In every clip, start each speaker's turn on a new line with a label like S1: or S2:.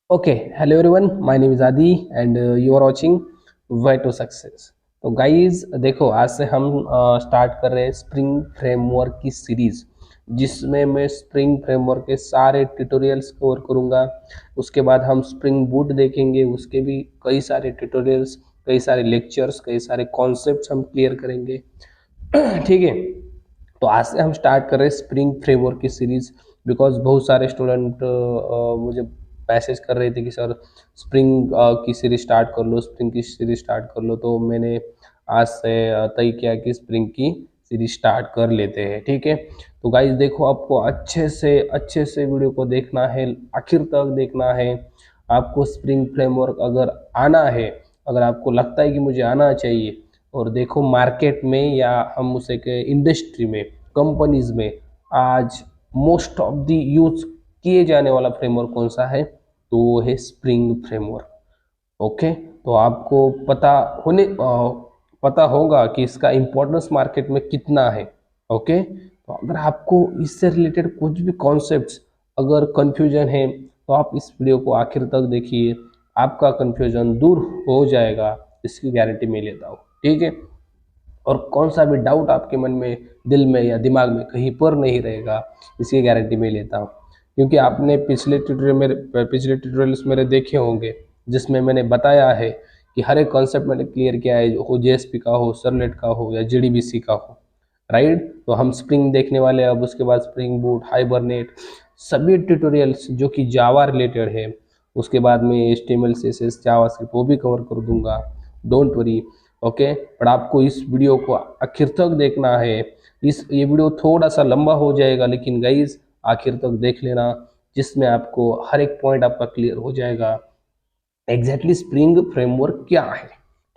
S1: Okay, hello everyone, my name is Adi and you are watching way to success. तो guys देखो, आज से हम स्टार्ट कर रहे हैं स्प्रिंग फ्रेमवर्क की सीरीज, जिसमें मैं स्प्रिंग फ्रेमवर्क के सारे ट्यूटोरियल्स कवर करूंगा। उसके बाद हम स्प्रिंग बूट देखेंगे, उसके भी कई सारे ट्यूटोरियल्स, कई सारे लेक्चर्स, कई सारे कॉन्सेप्ट्स हम क्लियर करेंगे। ठीक है। तो आज से हम स्टार्ट कर रहे हैं स्प्रिंग फ्रेमवर्क की सीरीज, बिकॉज बहुत सारे स्टूडेंट मुझे मैसेज कर रहे थे कि सर स्प्रिंग की सीरीज स्टार्ट कर लो, स्प्रिंग की सीरीज स्टार्ट कर लो। तो मैंने आज से तय किया कि स्प्रिंग की सीरीज स्टार्ट कर लेते हैं। ठीक है। तो गाइज देखो, आपको अच्छे से वीडियो को देखना है, आखिर तक देखना है। आपको स्प्रिंग फ्रेमवर्क अगर आना है, अगर आपको लगता है कि मुझे आना चाहिए, और देखो मार्केट में या हम उसे के इंडस्ट्री में, कंपनीज में आज मोस्ट ऑफ द यूज किए जाने वाला फ्रेमवर्क कौन सा है, तो वो है स्प्रिंग फ्रेमवर्क। ओके। तो आपको पता होगा कि इसका इम्पोर्टेंस मार्केट में कितना है। ओके। तो अगर आपको इससे रिलेटेड कुछ भी कॉन्सेप्ट्स अगर कंफ्यूजन है, तो आप इस वीडियो को आखिर तक देखिए, आपका कंफ्यूजन दूर हो जाएगा, इसकी गारंटी मैं लेता हूँ। ठीक है। और कौन सा भी डाउट आपके मन में, दिल में या दिमाग में कहीं पर नहीं रहेगा, इसकी गारंटी मैं लेता हूँ। क्योंकि आपने पिछले ट्यूटोरियल्स मेरे देखे होंगे, जिसमें मैंने बताया है कि हर एक कॉन्सेप्ट मैंने क्लियर किया है, हो जेएसपी का हो, सरलेट का हो या जेडीबीसी का हो। राइट। तो हम स्प्रिंग देखने वाले हैं, अब उसके बाद स्प्रिंग बूट, हाइबरनेट, सभी ट्यूटोरियल्स जो कि जावा रिलेटेड है। उसके बाद में HTML CSS जावास्क्रिप्ट वो भी कवर कर दूंगा, डोंट वरी। ओके। पर आपको इस वीडियो को आखिर तक देखना है। ये वीडियो थोड़ा सा लंबा हो जाएगा, लेकिन गाइज आखिर तक देख लेना, जिसमें आपको हर एक पॉइंट आपका क्लियर हो जाएगा, एग्जैक्टली स्प्रिंग फ्रेमवर्क क्या है।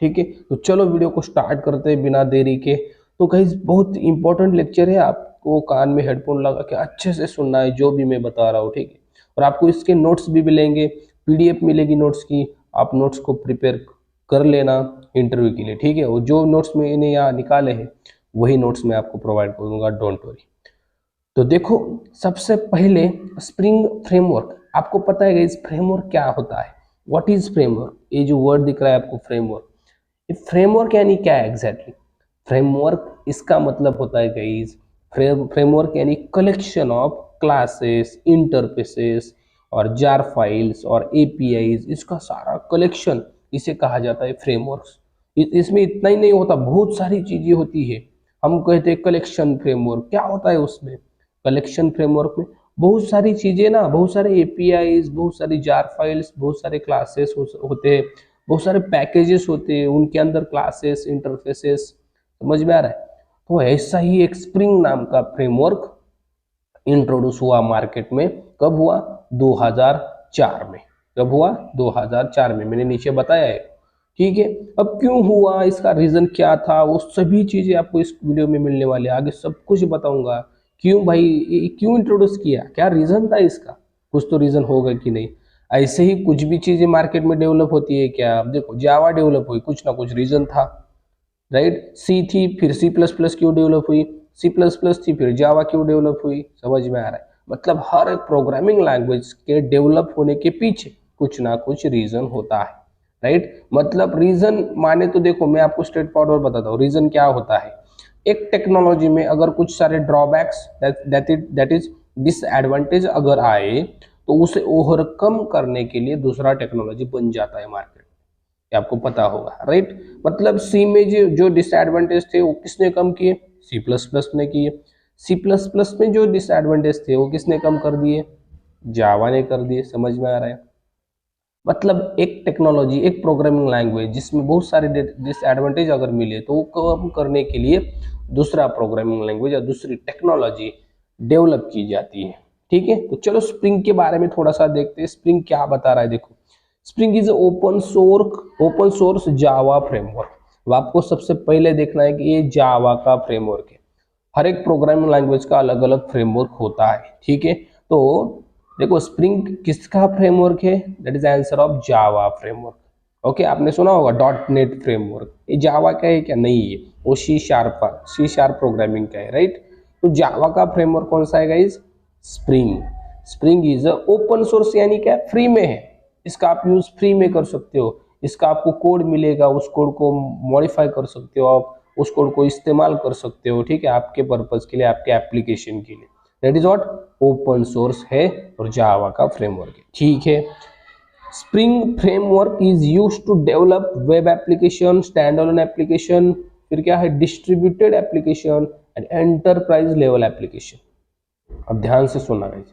S1: ठीक है। तो चलो वीडियो को स्टार्ट करते हैं बिना देरी के। तो गाइज बहुत इंपॉर्टेंट लेक्चर है, आपको कान में हेडफोन लगा के अच्छे से सुनना है जो भी मैं बता रहा हूँ। ठीक है। और आपको इसके नोट्स भी मिलेंगे, PDF मिलेगी नोट्स की, आप नोट्स को प्रिपेयर कर लेना इंटरव्यू के लिए। ठीक है। और जो नोट्स मैंने यहाँ निकाले हैं, वही नोट्स मैं आपको प्रोवाइड करूंगा, डोंट वरी। तो देखो, सबसे पहले स्प्रिंग फ्रेमवर्क, आपको पता है इस फ्रेमवर्क क्या होता है, व्हाट इज फ्रेमवर्क। ये जो वर्ड दिख रहा है आपको, फ्रेमवर्क, ये फ्रेमवर्क यानी क्या है एग्जैक्टली। फ्रेमवर्क इसका मतलब होता है गाइस, फ्रेमवर्क यानी कलेक्शन ऑफ क्लासेस, इंटरफेसेस और जार फाइल्स और APIs, इसका सारा कलेक्शन, इसे कहा जाता है फ्रेमवर्क्स। इसमें इतना ही नहीं होता, बहुत सारी चीजें होती है। हम कहते हैं कलेक्शन फ्रेमवर्क, क्या होता है उसमें, कलेक्शन फ्रेमवर्क में बहुत सारी चीजें ना, बहुत सारे APIs, बहुत सारी जार फाइल्स, बहुत सारे क्लासेस होते हैं, बहुत सारे पैकेजेस होते हैं, उनके अंदर क्लासेस, इंटरफेसेस, समझ में आ रहा है। तो ऐसा ही एक स्प्रिंग नाम का फ्रेमवर्क इंट्रोड्यूस हुआ मार्केट में, कब हुआ, 2004 में। कब हुआ, 2004 में, मैंने नीचे बताया है। ठीक है। अब क्यों हुआ, इसका रीजन क्या था, वो सभी चीजें आपको इस वीडियो में मिलने वाली है, आगे सब कुछ बताऊंगा। क्यों भाई, क्यों इंट्रोड्यूस किया, क्या रीजन था इसका, कुछ तो रीजन होगा कि नहीं। ऐसे ही कुछ भी चीजें मार्केट में डेवलप होती है क्या, अब देखो जावा डेवलप हुई, कुछ ना कुछ रीजन था। राइट। सी थी, फिर C++ क्यों डेवलप हुई, C++ थी, फिर जावा क्यों डेवलप हुई, समझ में आ रहा है। मतलब हर एक प्रोग्रामिंग लैंग्वेज के डेवलप होने के पीछे कुछ ना कुछ रीजन होता है। राइट। मतलब रीजन माने तो देखो, मैं आपको स्ट्रेट फॉरवर्ड बताता हूँ रीजन क्या होता है। एक टेक्नोलॉजी में अगर कुछ सारे ड्रॉबैक्स, दैट इज डिसएडवांटेज अगर आए, तो उसे ओवरकम करने के लिए दूसरा टेक्नोलॉजी बन जाता है मार्केट, आपको पता होगा। राइट। मतलब सी में जो डिसएडवांटेज थे वो किसने कम किए, C++ ने किए। C++ में जो डिसएडवांटेज थे वो किसने कम कर दिए, जावा ने कर दिए, समझ में आ रहा है। मतलब एक टेक्नोलॉजी, एक प्रोग्रामिंग लैंग्वेज जिसमें बहुत सारे डिसएडवांटेज अगर मिले, तो वो कम करने के लिए दूसरा प्रोग्रामिंग लैंग्वेज या दूसरी टेक्नोलॉजी डेवलप की जाती है। ठीक है। तो चलो स्प्रिंग के बारे में थोड़ा सा देखते हैं, स्प्रिंग क्या बता रहा है। देखो, spring is open source Java framework. अब आपको सबसे पहले देखना है कि ये जावा का फ्रेमवर्क है। हर एक प्रोग्रामिंग लैंग्वेज का अलग अलग फ्रेमवर्क होता है। ठीक है। तो देखो, स्प्रिंग किसका फ्रेमवर्क है, that is answer of Java framework. Okay. आपने सुना होगा .NET फ्रेमवर्क, ये जावा का है क्या, नहीं है, वो C# प्रोग्रामिंग का है। राइट। तो जावा का फ्रेमवर्क कौन सा है guys, spring. Spring is open source, यानी क्या, फ्री में है। इसका आप यूज फ्री में कर सकते हो, इसका आपको कोड मिलेगा, उस कोड को मॉडिफाई कर सकते हो आप, उस कोड को इस्तेमाल कर सकते हो, ठीक है, आपके पर्पज के लिए, आपके एप्लीकेशन के लिए। That is what open source है और जावा का फ्रेमवर्क है, ठीक है। Spring framework is used to develop web application, standalone application, फिर क्या है distributed application and enterprise level application. अब ध्यान से सुनना गाइस,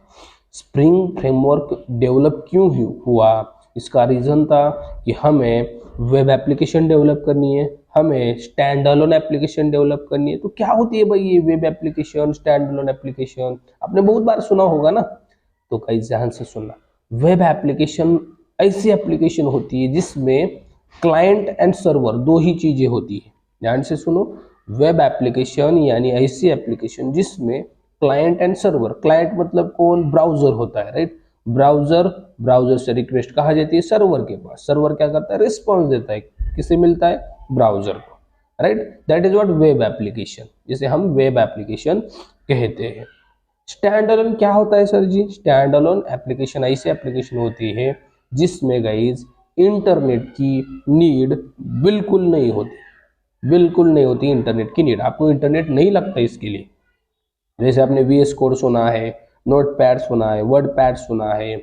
S1: स्प्रिंग फ्रेमवर्क डेवलप क्यों हुआ, इसका रीजन था कि हमें वेब एप्लीकेशन डेवलप करनी है, हमें स्टैंड अलोन एप्लीकेशन डेवलप करनी है। तो क्या होती है भाई ये web application, standalone application, आपने बहुत बार सुना होगा ना, तो गाइस ध्यान से सुनना। वेब एप्लीकेशन ऐसी एप्लीकेशन होती है जिसमें क्लाइंट एंड सर्वर दो ही चीजें होती है। ध्यान से सुनो, वेब एप्लीकेशन यानी ऐसी एप्लीकेशन जिसमें क्लाइंट एंड सर्वर, क्लाइंट मतलब कौन, ब्राउजर होता है, राइट, ब्राउजर, ब्राउजर से रिक्वेस्ट कहा जाती है सर्वर के पास, सर्वर क्या करता है, रिस्पॉन्स देता है, किसे मिलता है, ब्राउजर को, right. That is what web application, जिसे हम वेब एप्लीकेशन कहते हैं। स्टैंड अलोन क्या होता है सर जी, स्टैंड अलोन एप्लीकेशन ऐसी एप्लीकेशन होती है जिसमें गाइज इंटरनेट की नीड बिल्कुल नहीं होती, बिल्कुल नहीं होती इंटरनेट की नीड, आपको इंटरनेट नहीं लगता इसके लिए। जैसे आपने VS कोड सुना है, नोट पैड सुना है, वर्ड पैड सुना है,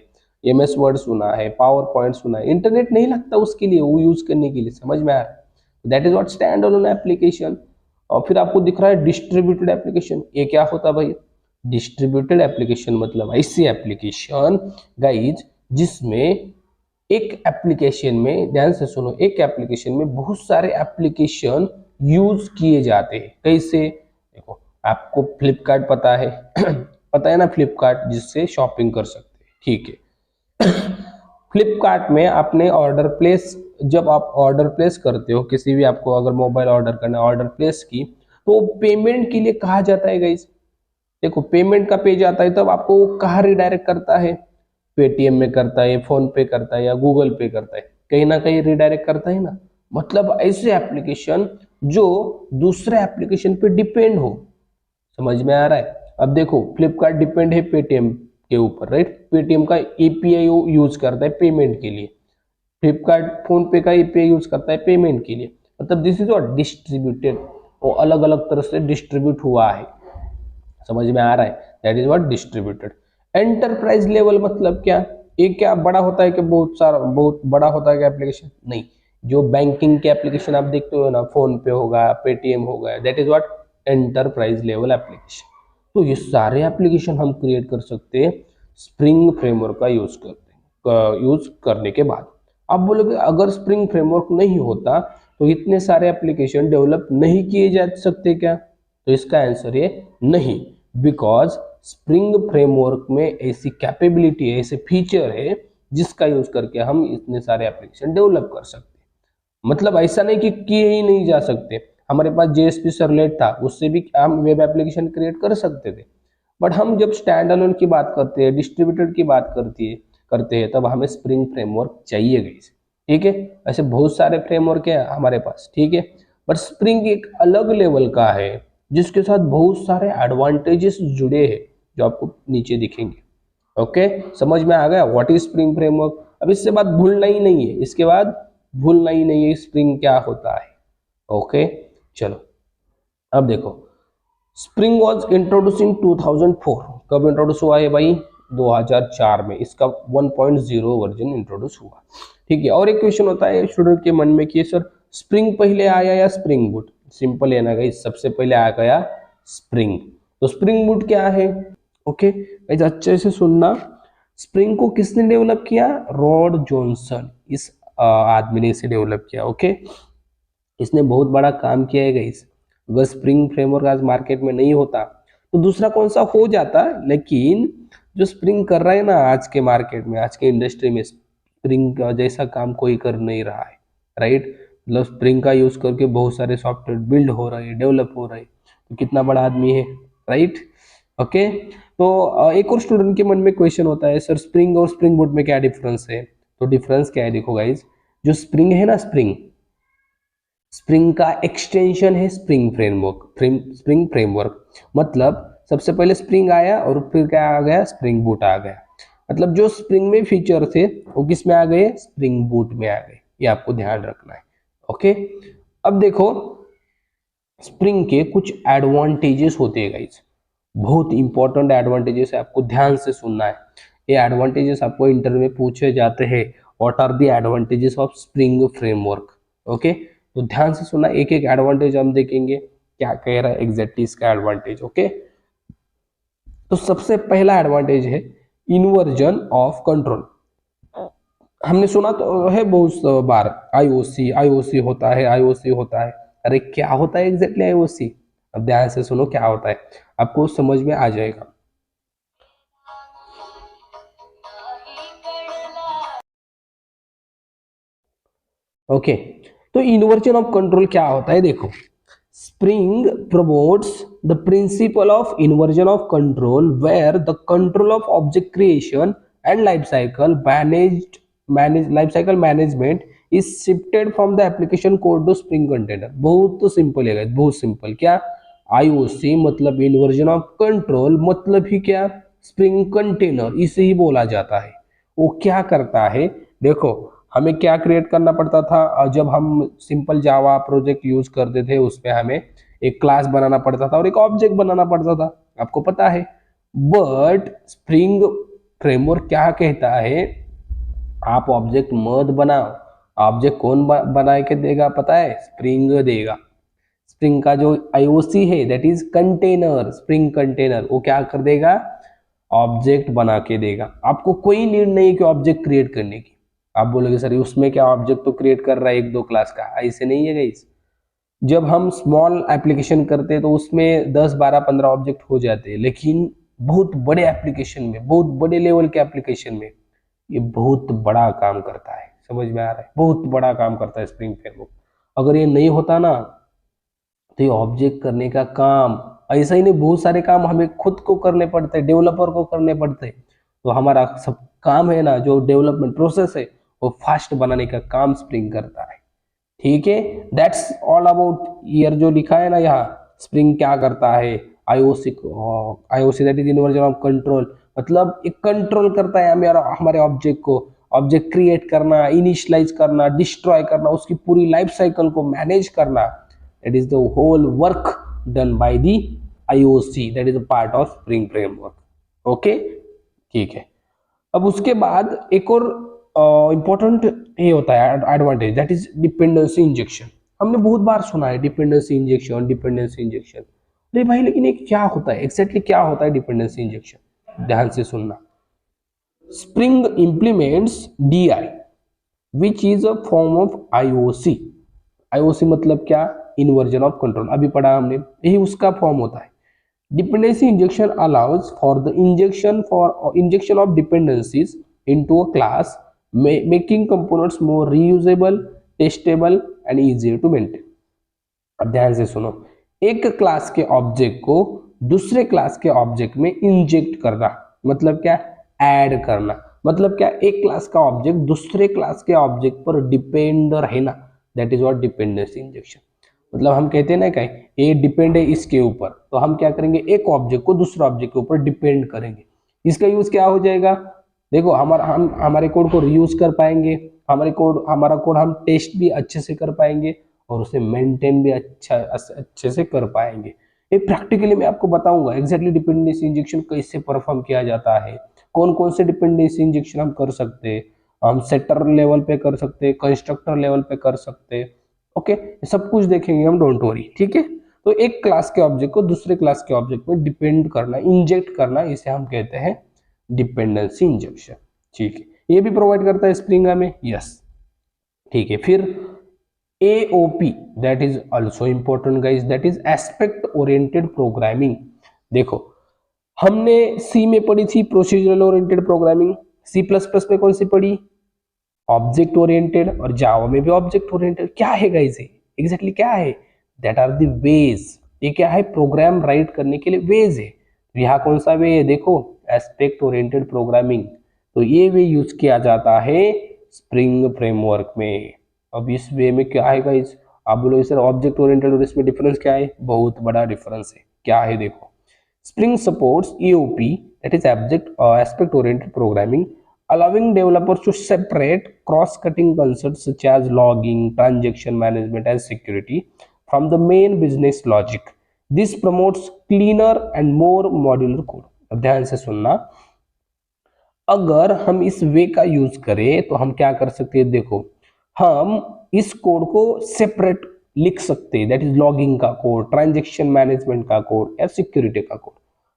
S1: MS वर्ड सुना है, पावर पॉइंट सुना है, इंटरनेट नहीं लगता उसके लिए, वो यूज करने के लिए, समझ में आ रहा है। That is what stand alone application. और फिर आपको दिख रहा है डिस्ट्रीब्यूटेड एप्लीकेशन, ये क्या होता है भाई, डिस्ट्रीब्यूटेड एप्लीकेशन मतलब ऐसी एप्लीकेशन गाइज जिसमें एक एप्लीकेशन में, ध्यान से सुनो, एक एप्लीकेशन में बहुत सारे एप्लीकेशन यूज किए जाते हैं। कैसे, देखो आपको फ्लिपकार्ट पता है पता है ना, फ्लिपकार्ट जिससे शॉपिंग कर सकते हैं, ठीक है। फ्लिपकार्ट में आपने ऑर्डर प्लेस, जब आप ऑर्डर प्लेस करते हो किसी भी, आपको अगर मोबाइल ऑर्डर करना, ऑर्डर प्लेस की, तो पेमेंट के लिए कहा जाता है गाइस, देखो पेमेंट का पेज आता है तब आपको कहाँ रिडायरेक्ट करता है, पेटीएम में करता है, फोन पे करता है या गूगल पे करता है, कहीं ना कहीं रिडायरेक्ट करता है ना। मतलब ऐसे एप्लीकेशन जो दूसरे एप्लीकेशन पे डिपेंड हो, समझ में आ रहा है। अब देखो फ्लिपकार्ट डिपेंड है पेटीएम के ऊपर, राइट, पेटीएम का एपीआई यूज करता है पेमेंट के लिए, फ्लिपकार्ट फोन पे का एपीआई यूज करता है पेमेंट के लिए। मतलब दिस इज व्हाट डिस्ट्रीब्यूटेड, वो अलग अलग तरह से डिस्ट्रीब्यूट हुआ है, समझ में आ रहा है, that is what distributed. Enterprise level मतलब क्या, एक क्या बड़ा होता है कि बहुत सारा, बहुत बड़ा होता है क्या एप्लीकेशन, नहीं, जो बैंकिंग के एप्लीकेशन आप देखते हो ना, फोन पे होगा, पेटीएम होगा, that is what enterprise level application. तो ये सारे एप्लीकेशन हम क्रिएट कर सकते हैं स्प्रिंग फ्रेमवर्क का यूज करने के बाद। आप बोलोगे अगर स्प्रिंग फ्रेमवर्क नहीं होता तो इतने सारे एप्लीकेशन डेवलप नहीं किए जा सकते क्या, तो इसका आंसर है नहीं, बिकॉज स्प्रिंग फ्रेमवर्क में ऐसी कैपेबिलिटी है, ऐसे फीचर है जिसका यूज करके हम इतने सारे एप्लीकेशन डेवलप कर सकते हैं। मतलब ऐसा नहीं कि किए ही नहीं जा सकते, हमारे पास JSP सर्वलेट था, उससे भी हम वेब एप्लीकेशन क्रिएट कर सकते थे, बट हम जब स्टैंड अलोन की बात करते हैं, डिस्ट्रीब्यूटेड की बात करते हैं तब हमें स्प्रिंग फ्रेमवर्क चाहिए गाइस, ठीक है। ऐसे बहुत सारे फ्रेमवर्क है हमारे पास, ठीक है, बट स्प्रिंग एक अलग लेवल का है जिसके साथ बहुत सारे एडवांटेजेस जुड़े हैं जो आपको नीचे दिखेंगे। ओके, समझ में आ गया व्हाट इज स्प्रिंग फ्रेमवर्क। अब इससे बात भूलना ही नहीं है, इसके बाद भूलना ही नहीं है स्प्रिंग क्या होता है। ओके चलो अब देखो, स्प्रिंग वॉज इंट्रोड्यूस इन 2004, कब इंट्रोड्यूस हुआ है भाई, 2004 में इसका 1.0 वर्जन इंट्रोड्यूस हुआ, ठीक है। और एक क्वेश्चन होता है स्टूडेंट के मन में कि सर स्प्रिंग पहले आया या स्प्रिंग बूट, सिंपल है ना गाइस, सबसे पहले आ गया स्प्रिंग। तो स्प्रिंग बूट क्या है, ओके गाइस अच्छे से सुनना, स्प्रिंग को किसने डेवलप किया, रॉड जॉनसन, इस आदमी ने इसे डेवलप किया, ओके। इसने बहुत बड़ा काम किया है गाइस, अगर स्प्रिंग फ्रेमवर्क आज मार्केट में नहीं होता तो दूसरा कौन सा हो जाता, लेकिन जो स्प्रिंग कर रहा है ना आज के मार्केट में, आज के इंडस्ट्री में, स्प्रिंग का जैसा काम कोई कर नहीं रहा है, राइट। मतलब स्प्रिंग का यूज करके बहुत सारे सॉफ्टवेयर बिल्ड हो रहे हैं, डेवलप हो रहे हैं, तो कितना बड़ा आदमी है, राइट। ओके, तो एक और स्टूडेंट के मन में क्वेश्चन होता है सर स्प्रिंग और स्प्रिंग बूट में क्या डिफरेंस है, तो डिफरेंस क्या है, देखो गाइज, जो स्प्रिंग है ना, स्प्रिंग का एक्सटेंशन है स्प्रिंग फ्रेमवर्क, मतलब सबसे पहले स्प्रिंग आया और फिर क्या आ गया, स्प्रिंग बूट आ गया। मतलब जो स्प्रिंग में फीचर थे वो किस में आ गए, स्प्रिंग बूट में आ गए, ये आपको ध्यान रखना है। ओके, अब देखो स्प्रिंग के कुछ एडवांटेजेस होते हैं गाइस, बहुत इंपॉर्टेंट एडवांटेजेस है, आपको ध्यान से सुनना है। ये एडवांटेजेस आपको इंटरव्यू में पूछे जाते हैं, what are the advantages of Spring framework. Okay, तो ध्यान से सुनना, एक एक एडवांटेज हम देखेंगे क्या कह रहा है एग्जैक्टली इसका एडवांटेज। ओके, तो सबसे पहला एडवांटेज है इन्वर्जन ऑफ कंट्रोल। हमने सुना तो है बहुत बार आईओसी आईओसी होता है, आईओसी होता है। अरे क्या होता है एग्जैक्टली आईओसी, अब ध्यान से सुनो क्या होता है, आपको समझ में आ जाएगा। ओके, तो इन्वर्जन ऑफ कंट्रोल क्या होता है, देखो Spring promotes the principle of inversion of control where the control of object creation and life cycle management is shifted from the application code to Spring container. बहुत तो simple है, बहुत simple. क्या IOC मतलब इन्वर्जन ऑफ कंट्रोल, मतलब ही क्या, spring container, इसे ही बोला जाता है। वो क्या करता है, देखो हमें क्या क्रिएट करना पड़ता था, जब हम सिंपल जावा प्रोजेक्ट यूज करते थे उसमें हमें एक क्लास बनाना पड़ता था और एक ऑब्जेक्ट बनाना पड़ता था, आपको पता है। बट स्प्रिंग फ्रेमवर्क क्या कहता है, आप ऑब्जेक्ट मत बनाओ। ऑब्जेक्ट कौन बना के देगा पता है, स्प्रिंग देगा। स्प्रिंग का जो आईओसी है that is container, spring container, वो क्या कर देगा, ऑब्जेक्ट बना के देगा। आपको कोई नीड नहीं है कि ऑब्जेक्ट क्रिएट करने की। आप बोलोगे सर उसमें क्या, ऑब्जेक्ट तो क्रिएट कर रहा है एक दो क्लास का, ऐसे नहीं है गाइस। जब हम स्मॉल एप्लीकेशन करते हैं तो उसमें 10 12 15 ऑब्जेक्ट हो जाते हैं, लेकिन बहुत बड़े एप्लीकेशन में, बहुत बड़े लेवल के एप्लीकेशन में ये बहुत बड़ा काम करता है। समझ में आ रहा है, बहुत बड़ा काम करता है स्प्रिंग फ्रेमवर्क। अगर ये नहीं होता ना तो ये ऑब्जेक्ट करने का काम, ऐसा ही नहीं बहुत सारे काम हमें खुद को करने पड़ते हैं, डेवलपर को करने पड़ते हैं। तो हमारा सब काम है ना, जो डेवलपमेंट प्रोसेस है वो फास्ट बनाने का काम स्प्रिंग करता है। ठीक है, दैट्स ऑल अबाउट ईयर जो लिखा है ना यहाँ, स्प्रिंग क्या करता है, IOC IOC that is inversion of control, मतलब एक कंट्रोल करता है हमारे ऑब्जेक्ट को, ऑब्जेक्ट क्रिएट करना, इनिशियलाइज करना, डिस्ट्रॉय करना, उसकी पूरी लाइफ साइकिल को मैनेज करना, that is the whole work done by the IOC, that is a part of Spring framework. Okay, ठीक है। अब उसके बाद एक और इंपॉर्टेंट ये होता है advantage, that is dependency injection. हमने बहुत बार सुना है डिपेंडेंसी इंजेक्शन, डिपेंडेंसी इंजेक्शन। अरे भाई लेकिन ये क्या होता है एग्जैक्टली, क्या होता है डिपेंडेंसी इंजेक्शन, ध्यान से सुनना। Spring implements DI which is a form of IOC. IOC मतलब क्या, इन्वर्जन ऑफ कंट्रोल, अभी पढ़ा हमने, यही उसका फॉर्म होता है। Dependency injection allows for the injection of dependencies into a class, making components more reusable, testable and easier to maintain. अब ध्यान से सुनो, एक क्लास के ऑब्जेक्ट को दूसरे क्लास के ऑब्जेक्ट में इंजेक्ट करना, मतलब क्या, ऐड करना, मतलब क्या, एक क्लास का ऑब्जेक्ट दूसरे क्लास के ऑब्जेक्ट पर डिपेंड रहना, that is what dependency injection. मतलब हम कहते हैं ना कहीं ये डिपेंड है इसके ऊपर, तो हम क्या करेंगे, एक ऑब्जेक्ट को दूसरे ऑब्जेक्ट के ऊपर डिपेंड करेंगे। इसका यूज क्या हो जाएगा, देखो हम हमारे कोड को रीयूज कर पाएंगे, हमारा कोड हम टेस्ट भी अच्छे से कर पाएंगे और उसे मेंटेन भी अच्छे से कर पाएंगे। ये प्रैक्टिकली मैं आपको बताऊंगा एग्जैक्टली डिपेंडेंसी इंजेक्शन कैसे परफॉर्म किया जाता है, कौन कौन से डिपेंडेंसी इंजेक्शन हम कर सकते हैं। हम सेटर लेवल पे कर सकते हैं, कंस्ट्रक्टर लेवल पे कर सकते हैं। ओके, सब कुछ देखेंगे हम, डोंट वरी। ठीक है, तो एक क्लास के ऑब्जेक्ट को दूसरे क्लास के ऑब्जेक्ट में डिपेंड करना, इंजेक्ट करना, इसे हम कहते हैं डिपेंडेंसी इंजेक्शन। ठीक है, ये भी प्रोवाइड करता है स्प्रिंग हमें, यस। ठीक है, फिर AOP that is also important guys, that is aspect oriented programming. देखो हमने सी में पढ़ी थी procedural oriented programming, C plus plus में कौन सी पढ़ी, ऑब्जेक्ट ओरिएंटेड, और जावा में भी ऑब्जेक्ट ओरिएंटेड। क्या है गाइस ये एग्जैक्टली क्या है, दैट आर द वेज, ये क्या है, प्रोग्राम राइट करने के लिए वेज है। यहाँ कौन सा वे है, देखो एस्पेक्ट ओरिएंटेड प्रोग्रामिंग, तो ये वे यूज किया जाता है स्प्रिंग फ्रेमवर्क में। अब इस वे में क्या है गाइस, आप बोलोगे सर ऑब्जेक्ट ओरिएंटेड और इसमें डिफरेंस क्या है, बहुत बड़ा डिफरेंस है। क्या है देखो, Spring supports EOP, that is aspect oriented programming, allowing developers to separate cross-cutting concepts such as logging, transaction management and security from the main business logic. This promotes cleaner and more modular code. अब ध्यान से सुनना, अगर हम इस वे का use करें तो हम क्या कर सकते हैं, देखो हम इस कोड को सेपरेट लिख सकते हैं, दैट इज लॉगिंग का कोड, ट्रांजैक्शन मैनेजमेंट का कोड या सिक्योरिटी का कोड।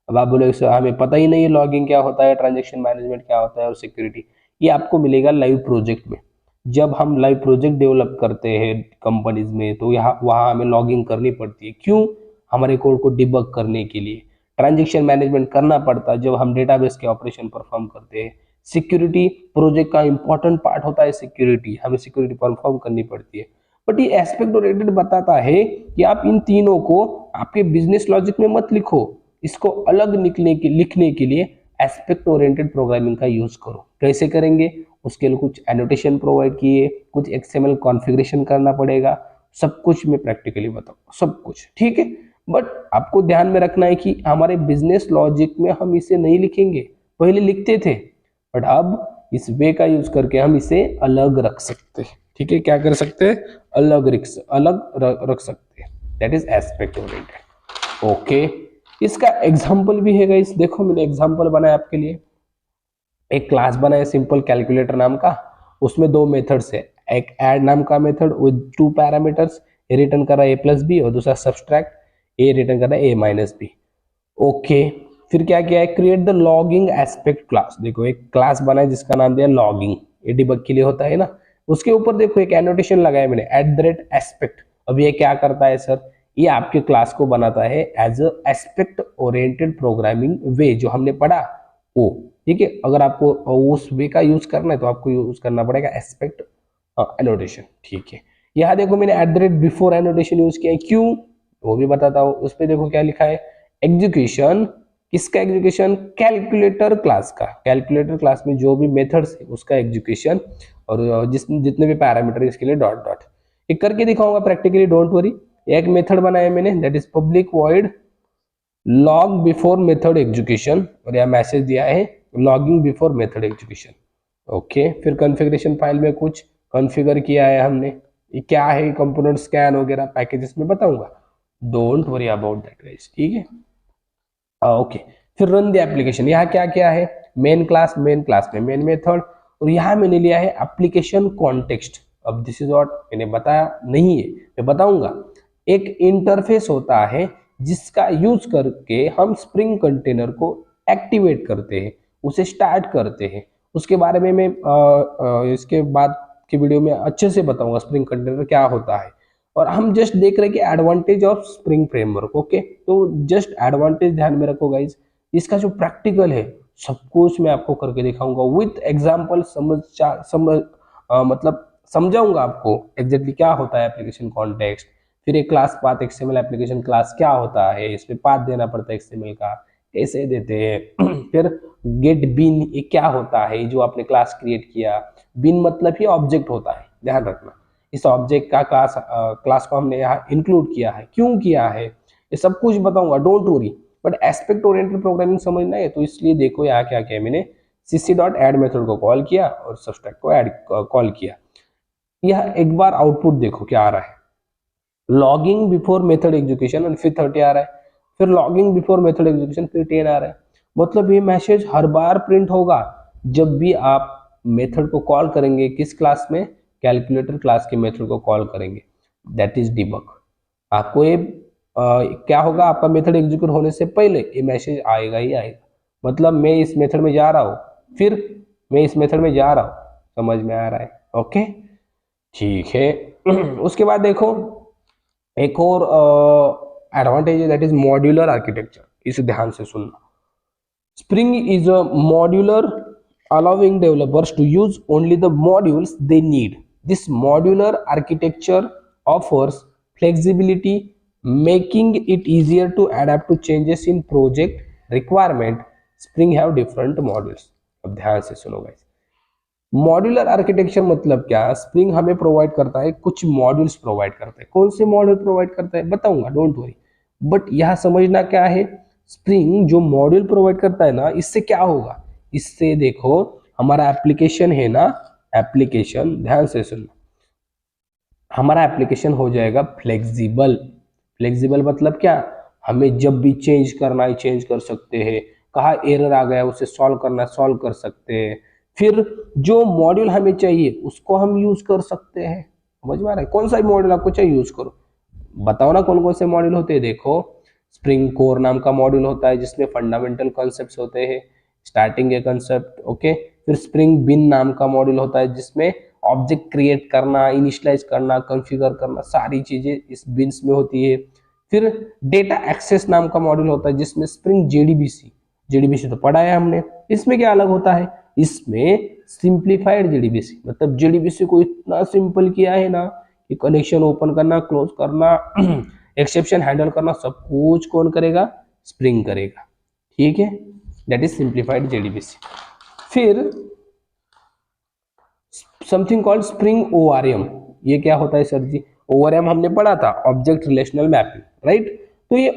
S1: अब आप बोलोगे सर हमें पता ही नहीं है लॉगिंग क्या होता है, ट्रांजैक्शन मैनेजमेंट क्या होता है और सिक्योरिटी। ये आपको मिलेगा लाइव प्रोजेक्ट में। जब हम लाइव प्रोजेक्ट डेवलप करते हैं कंपनीज में तो यहाँ वहाँ हमें लॉगिंग करनी पड़ती है। क्यों? हमारे कोड को डिबग करने के लिए। ट्रांजैक्शन मैनेजमेंट करना पड़ता है जब हम डेटाबेस के ऑपरेशन परफॉर्म करते हैं। सिक्योरिटी प्रोजेक्ट का इंपॉर्टेंट पार्ट होता है सिक्योरिटी, हमें सिक्योरिटी परफॉर्म करनी पड़ती है। बट ये एस्पेक्ट ओरिएंटेड बताता है कि आप इन तीनों को आपके बिजनेस लॉजिक में मत लिखो, इसको अलग लिखने के लिए एस्पेक्ट ओरिएंटेड प्रोग्रामिंग का यूज करो। कैसे करेंगे? उसके लिए कुछ एनोटेशन प्रोवाइड किए, कुछ एक्सएमएल कॉन्फ़िगरेशन करना पड़ेगा, सब कुछ मैं प्रैक्टिकली बताऊँ, सब कुछ ठीक है। बट आपको ध्यान में रखना है कि हमारे बिजनेस लॉजिक में हम इसे नहीं लिखेंगे, पहले लिखते थे बट अब इस वे का यूज करके हम इसे अलग रख सकते हैं। ठीक है, क्या कर सकते हैं? अलग रख सकते हैं, that is aspect oriented. Okay, इसका एग्जांपल भी है गाइस, देखो मैंने एग्जांपल बनाया आपके लिए। एक क्लास बनाया सिंपल कैलकुलेटर नाम का, उसमें दो मेथड्स है, एक ऐड नाम का method with 2 parameters, A return कर रहा है a+b और दूसरा सब्सट्रैक्ट, ए रिटर्न कर रहा है a-b। ओके, फिर क्या किया है? Create the logging aspect class. देखो एक क्लास बना है जिसका नाम दिया लॉगिंग, ये डिबग के लिए होता है ना। उसके ऊपर देखो एक एनोटेशन लगाया मैंने, @एस्पेक्ट। अब ये क्या करता है सर? ये आपके क्लास को बनाता है as a aspect oriented programming way, जो हमने पढ़ा वो। ठीक है, अगर आपको उस वे का यूज करना है तो आपको यूज करना पड़ेगा एस्पेक्ट एनोटेशन। ठीक है, यहाँ देखो मैंने @बिफोर एनोटेशन यूज किया है, क्यों वो भी बताता हूँ। उस पर देखो क्या लिखा है, एग्जीक्यूशन, किसका एग्जीक्यूशन? कैलकुलेटर क्लास का। कैलकुलेटर क्लास में जो भी मेथड्स है उसका एग्जीक्यूशन, और जितने भी पैरामीटर इसके लिए डॉट डॉट। एक करके दिखाऊंगा प्रैक्टिकली, डोंट वरी। एक मेथड बनाया मैंने, that is public void log before method execution, और यह मैसेज दिया है logging before method execution. Okay, फिर कॉन्फ़िगरेशन फाइल में कुछ कॉन्फ़िगर किया है हमने, ये क्या है, कंपोनेंट स्कैन वगैरह पैकेजेस में बताऊंगा, don't worry about that guys. ठीक है, ओके, फिर रन द एप्लीकेशन। यहाँ क्या क्या है? मेन क्लास में मेन मेथड, और यहाँ मैंने लिया है एप्लीकेशन कॉन्टेक्स्ट। अब दिस इज व्हाट मैंने बताया नहीं है, मैं बताऊंगा। एक इंटरफेस होता है जिसका यूज करके हम स्प्रिंग कंटेनर को एक्टिवेट करते हैं, उसे स्टार्ट करते हैं। उसके बारे में मैं इसके बाद की वीडियो में अच्छे से बताऊंगा स्प्रिंग कंटेनर क्या होता है। और हम जस्ट देख रहे हैं कि advantage of Spring framework. Okay, तो जस्ट एडवांटेज ध्यान में रखो गाइज। इसका जो प्रैक्टिकल है सब कुछ मैं आपको करके दिखाऊंगा विथ एग्जांपल, मतलब समझाऊंगा आपको एग्जैक्टली क्या होता है एप्लीकेशन कॉन्टेक्स्ट। फिर एक class path XML application class क्या होता है, इसमें पाथ देना पड़ता है एक्सएमएल का, कैसे देते हैं। फिर गेट बिन, ये क्या होता है जो आपने क्लास क्रिएट किया। बिन मतलब ही ऑब्जेक्ट होता है, ध्यान रखना। इस ऑब्जेक्ट का क्लास को हमने यहाँ इंक्लूड किया है, क्यों किया है, ये सब कुछ बताऊंगा, don't worry. But aspect oriented programming समझना है तो इसलिए देखो यहाँ क्या किया मैंने, cc.add मेथड को कॉल किया और सब्सट्रैक्ट को ऐड कॉल किया। यह एक बार आउटपुट देखो क्या आ रहा है, लॉगिंग बिफोर मेथड एग्जीक्यूशन, और फिर 30 आ रहा है, फिर लॉगिंग बिफोर मेथड एग्जीक्यूशन, फिर 10 आ रहा है। मतलब ये मैसेज हर बार प्रिंट होगा जब भी आप मेथड को कॉल करेंगे। किस क्लास में? कैलकुलेटर क्लास के मेथड को कॉल करेंगे, दैट इज डिबग। आपको ये क्या होगा, आपका मेथड एग्जीक्यूट होने से पहले ये मैसेज आएगा ही आएगा। मतलब मैं इस मेथड में जा रहा हूँ, फिर मैं इस मेथड में जा रहा हूँ, समझ में आ रहा है? ओके, ठीक है। उसके बाद देखो एक और एडवांटेज है, दैट इज मॉड्यूलर आर्किटेक्चर। इसे ध्यान से सुनना। Spring is a modular, allowing developers to use only the modules they need. This modular architecture offers flexibility, making it easier to adapt to changes in project requirement. Spring have different modules. अब ध्यान से सुनो guys, modular architecture मतलब क्या? Spring हमें provide करता है कुछ मॉड्यूल्स प्रोवाइड करता है। कौन से मॉड्यूल प्रोवाइड करता है बताऊंगा, डोंट वरी। बट यहाँ समझना क्या है, स्प्रिंग जो मॉड्यूल प्रोवाइड करता है ना, इससे क्या होगा, इससे देखो हमारा एप्लीकेशन है ना, एप्लीकेशन ध्यान से सुनना, हमारा एप्लीकेशन हो जाएगा फ्लेक्सिबल। फ्लेक्सिबल मतलब क्या, हमें जब भी चेंज करना है चेंज कर सकते हैं, कहाँ एरर आ गया उसे सॉल्व करना है सॉल्व कर सकते हैं, फिर जो मॉड्यूल हमें चाहिए उसको हम यूज कर सकते हैं। समझ में आ रहा है, कौन सा मॉड्यूल आपको चाहिए यूज करो, बताओ ना कौन कौन से मॉड्यूल होते हैं। देखो स्प्रिंग कोर नाम का मॉड्यूल होता है जिसमें फंडामेंटल कॉन्सेप्ट्स होते हैं, स्टार्टिंग के कॉन्सेप्ट, ओके। फिर स्प्रिंग बिन नाम का मॉड्यूल होता है जिसमें ऑब्जेक्ट क्रिएट करना, इनिशियलाइज करना, कॉन्फ़िगर करना, सारी चीजें इस बिन्स में होती है। फिर डेटा एक्सेस नाम का मॉड्यूल होता है जिसमें स्प्रिंग जेडीबीसी, जेडीबीसी तो पढ़ा है हमने, इसमें क्या अलग होता है, इसमें सिंप्लीफाइड जेडीबीसी, मतलब जेडीबीसी को इतना सिंपल किया है ना कि कनेक्शन ओपन करना क्लोज करना एक्सेप्शन हैंडल करना सब कुछ कौन करेगा, स्प्रिंग करेगा, ठीक है, दैट इज सिंप्लीफाइड जेडीबीसी। फिर समथिंग कॉल्ड स्प्रिंग ओआरएम, ये क्या होता है सर जी, ओआरएम हमने पढ़ा था, ऑब्जेक्ट रिलेशनल मैपिंग, राइट। तो ये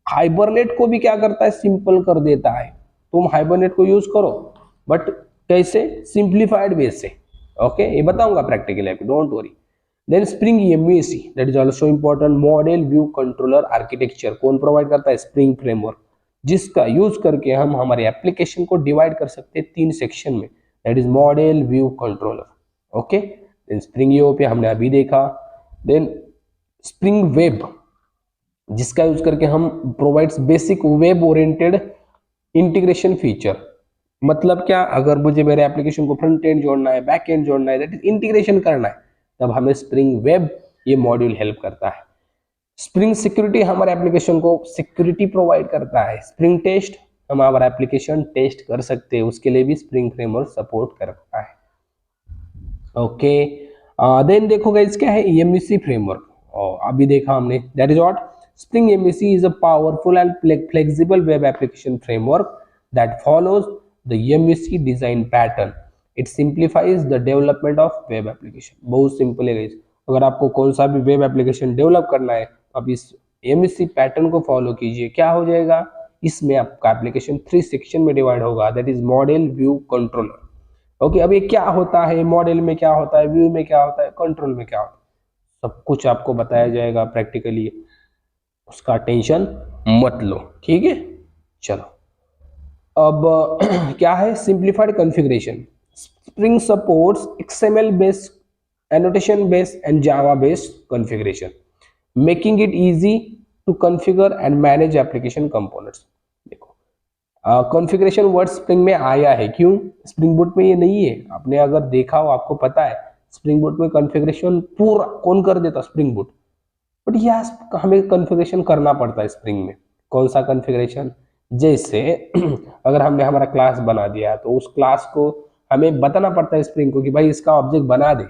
S1: हाइबरनेट को भी क्या करता है, सिंपल कर देता है। तुम हाइबरनेट को यूज करो बट कैसे, सिंप्लीफाइड वे से, ओके, ये बताऊंगा practically, don't worry. Then Spring MVC, that is also important, model view controller architecture, कौन प्रोवाइड करता है, स्प्रिंग फ्रेमवर्क, जिसका यूज करके हम हमारे एप्लीकेशन को डिवाइड कर सकते हैं 3 सेक्शन में, that is model view controller, okay. Then Spring AOP हमने अभी देखा। देन स्प्रिंग वेब, जिसका यूज करके हम provides basic web oriented integration feature, मतलब क्या, अगर मुझे मेरे एप्लीकेशन को फ्रंट एंड जोड़ना है, बैक एंड जोड़ना है, दैट इज इंटीग्रेशन करना है, तब हमें स्प्रिंग वेब ये मॉड्यूल हेल्प करता है। स्प्रिंग सिक्योरिटी हमारे एप्लीकेशन को सिक्योरिटी प्रोवाइड करता है। स्प्रिंग टेस्ट, हम हमारा एप्लीकेशन टेस्ट कर सकते हैं, उसके लिए भी स्प्रिंग फ्रेमवर्क सपोर्ट करता है, ओके। देन देखो गाइस क्या है, ईएमवीसी फ्रेमवर्क, अभी देखा हमने, that is what, spring MVC is a powerful and flexible web application framework that follows the EMVC design pattern, it simplifies the development of web application. बहुत simple है guys, अगर आपको कौन सा भी वेब एप्लीकेशन डेवलप करना है तो आप इस एमवीसी पैटर्न को फॉलो कीजिए, क्या हो जाएगा, इसमें आपका एप्लीकेशन 3 सेक्शन में डिवाइड होगा, that is model view controller, okay. अब ये क्या होता है, मॉडल में क्या होता है, व्यू में क्या होता है, कंट्रोल में क्या होता है, सब कुछ आपको बताया जाएगा प्रैक्टिकली, उसका टेंशन मत लो, ठीक है। चलो अब क्या है, simplified configuration, Spring supports XML based annotation based and Java based configuration, making it easy to configure and manage application components. Configuration word Spring में आया है, क्यों, स्प्रिंग बूट में ये नहीं है, आपने अगर देखा हो आपको पता है, स्प्रिंग बूट में कॉन्फ़िगरेशन पूरा कौन कर देता, स्प्रिंग बूट, बट यह हमें कॉन्फ़िगरेशन करना पड़ता है स्प्रिंग में। कौन सा कॉन्फ़िगरेशन, जैसे अगर हमने हमारा क्लास बना दिया तो उस क्लास को हमें बताना पड़ता है स्प्रिंग को कि भाई इसका ऑब्जेक्ट बना दे,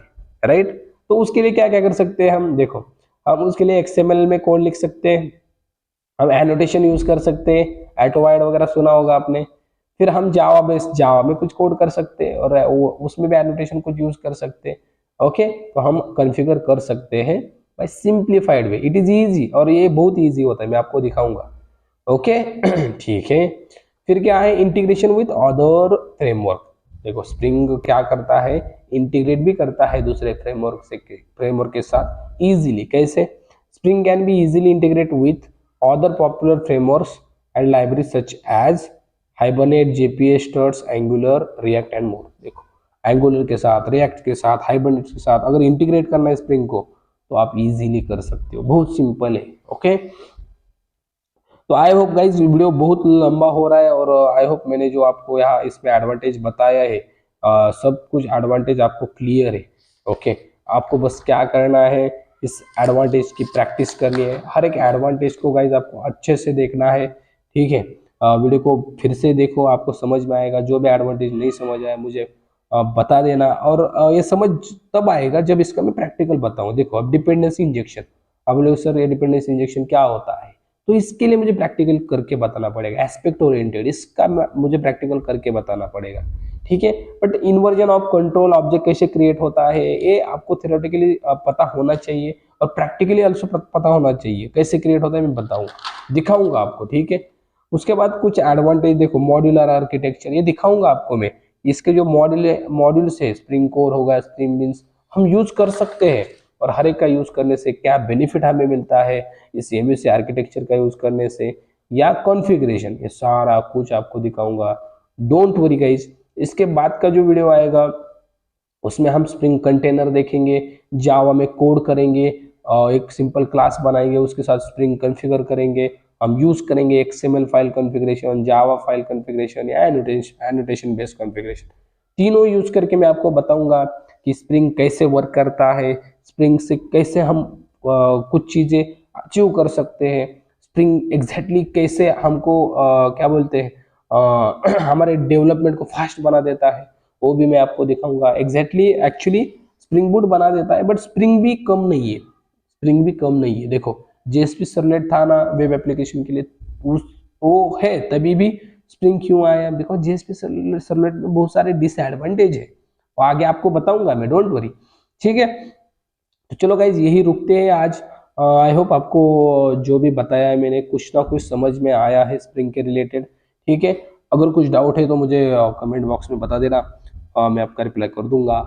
S1: राइट। तो उसके लिए क्या क्या कर सकते हैं हम, देखो हम उसके लिए एक्सएमएल में कोड लिख सकते हैं, हम एनोटेशन यूज कर सकते हैं, एटोवाइड वगैरह सुना होगा आपने, फिर हम जावा बेस्ड जावा में कुछ कोड कर सकते हैं और उसमें भी एनोटेशन कुछ यूज कर सकते हैं, ओके। तो हम कॉन्फ़िगर कर सकते हैं by simplified way, it is easy, और ये बहुत इजी होता है, मैं आपको दिखाऊंगा, ओके। ठीक है, फिर क्या है, इंटीग्रेशन विद अदर फ्रेमवर्क, देखो स्प्रिंग क्या करता है, इंटीग्रेट भी करता है दूसरे फ्रेमवर्क के साथ इजीली, कैसे, spring can be easily integrate with other popular frameworks and libraries such as Hibernate, JPA, Struts, Angular, React and more। देखो Angular के साथ, React के साथ, Hibernate के साथ अगर इंटीग्रेट करना है स्प्रिंग को तो आप इजीली कर सकते हो, बहुत सिंपल है, ओके। तो आई होप गाइज वीडियो बहुत लंबा हो रहा है और आई होप मैंने जो आपको यहाँ इसमें एडवांटेज बताया है सब कुछ एडवांटेज आपको क्लियर है, ओके। आपको बस क्या करना है, इस एडवांटेज की प्रैक्टिस करनी है, हर एक एडवांटेज को गाइज आपको अच्छे से देखना है, ठीक है। वीडियो को फिर से देखो, आपको समझ में आएगा, जो भी एडवांटेज नहीं समझ आया मुझे बता देना, और ये समझ तब आएगा जब इसका मैं प्रैक्टिकल बताऊं। देखो अब डिपेंडेंसी इंजेक्शन, अब लोग सर ये डिपेंडेंसी इंजेक्शन क्या होता है, तो इसके लिए मुझे प्रैक्टिकल करके बताना पड़ेगा, एस्पेक्ट ओरिएंटेड इसका मुझे प्रैक्टिकल करके बताना पड़ेगा, ठीक है। But inversion of control object कैसे क्रिएट होता है ये आपको थ्योरेटिकली पता होना चाहिए और प्रैक्टिकली ऑल्सो पता होना चाहिए, कैसे क्रिएट होता है मैं बताऊंगा, दिखाऊंगा आपको, ठीक है। उसके बाद कुछ एडवांटेज देखो, मॉड्यूलर आर्किटेक्चर ये दिखाऊंगा आपको मैं। इसके जो मॉड्यूल्स है, स्प्रिंग कोर होगा, स्प्रिंग बीन्स हम यूज कर सकते हैं, और हर एक का यूज करने से क्या बेनिफिट हमें मिलता है इस एमवीसी आर्किटेक्चर का यूज करने से, या कॉन्फ़िगरेशन, ये सारा कुछ आपको दिखाऊंगा। डोंट वरी गाइस, इसके बाद का जो वीडियो आएगा उसमें हम स्प्रिंग कंटेनर देखेंगे, जावा में कोड करेंगे, और एक सिंपल क्लास बनाएंगे, उसके साथ स्प्रिंग कॉन्फ़िगर करेंगे, हम यूज करेंगे XML file configuration, Java file configuration या एनोटेशन बेस्ड कॉन्फ़िगरेशन। तीनों यूज करके मैं आपको बताऊंगा कि स्प्रिंग कैसे वर्क करता है, स्प्रिंग से कैसे हम कुछ चीजें अचीव कर सकते हैं, स्प्रिंग एग्जैक्टली कैसे हमको क्या बोलते हैं हमारे डेवलपमेंट को फास्ट बना देता है, वो भी मैं आपको दिखाऊंगा। एग्जैक्टली एक्चुअली स्प्रिंग बूट बना देता है, बट स्प्रिंग भी कम नहीं है, स्प्रिंग भी कम नहीं है। देखो जेएसपी सर्वलेट था ना वेब एप्लीकेशन के लिए, उस वो है तभी भी स्प्रिंग क्यों आया, बिकॉज जेएसपी सर्वलेट में बहुत सारे डिसएडवांटेज है, वो आगे आपको बताऊंगा मैं, डोंट वरी। ठीक है, तो चलो गाइज यही रुकते हैं आज। आई होप आपको जो भी बताया है मैंने कुछ ना कुछ समझ में आया है स्प्रिंग के रिलेटेड। ठीक है, अगर कुछ डाउट है तो मुझे कमेंट बॉक्स में बता देना, मैं आपका रिप्लाई कर दूंगा।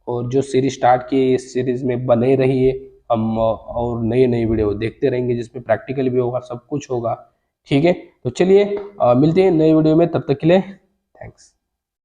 S1: और जो सीरीज स्टार्ट की है इस सीरीज में बने रहिए, हम और नई नई वीडियो देखते रहेंगे जिसमें प्रैक्टिकल भी होगा, सब कुछ होगा। ठीक है, तो चलिए मिलते हैं नई वीडियो में, तब तक के लिए थैंक्स।